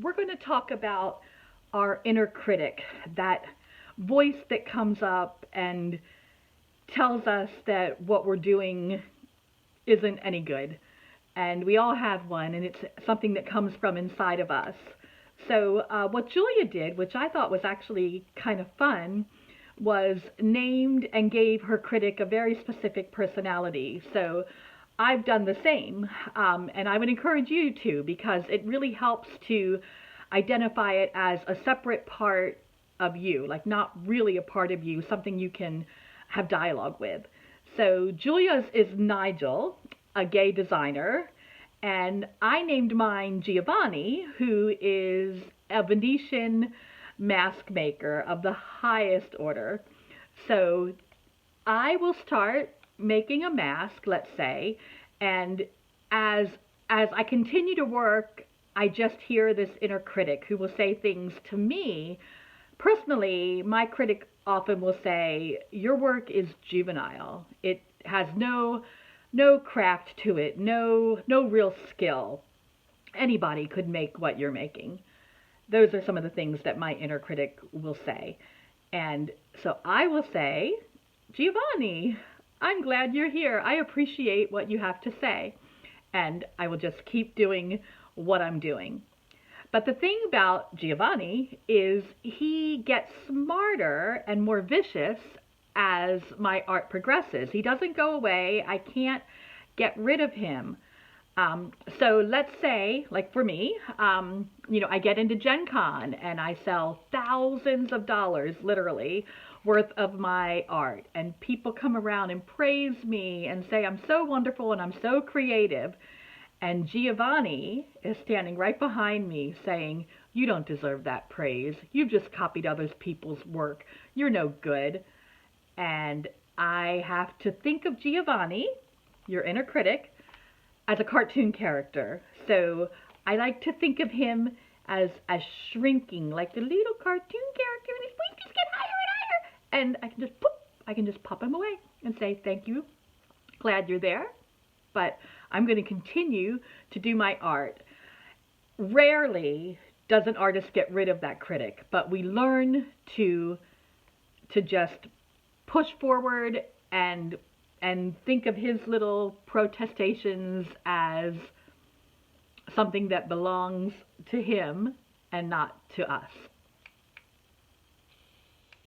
we're going to talk about our inner critic, that voice that comes up and tells us that what we're doing isn't any good. And we all have one, and it's something that comes from inside of us. So, what Julia did, which I thought was actually kind of fun, was named and gave her critic a very specific personality. So, I've done the same, and I would encourage you to, because it really helps to identify it as a separate part of you, like not really a part of you, something you can have dialogue with. So Julia's is Nigel, a gay designer, and I named mine Giovanni, who is a Venetian mask maker of the highest order. So I will start making a mask, let's say, and as as I continue to work, I just hear this inner critic who will say things to me. Personally, my critic often will say, "Your work is juvenile. It has no craft to it, no real skill. Anybody could make what you're making." Those are some of the things that my inner critic will say. And so I will say, "Giovanni, I'm glad you're here. I appreciate what you have to say." And I will just keep doing what I'm doing. But the thing about Giovanni is he gets smarter and more vicious as my art progresses. He doesn't go away. I can't get rid of him. So let's say, like for me, I get into Gen Con and I sell thousands of dollars, literally, worth of my art. And people come around and praise me and say I'm so wonderful and I'm so creative. And Giovanni is standing right behind me saying, "You don't deserve that praise. You've just copied other people's work. You're no good." And I have to think of Giovanni, your inner critic, as a cartoon character. So I like to think of him as shrinking, like the little cartoon character, and his voice just get higher and higher. And I can just pop him away and say, "Thank you, glad you're there, but I'm going to continue to do my art." Rarely does an artist get rid of that critic, but we learn to just push forward and think of his little protestations as something that belongs to him and not to us.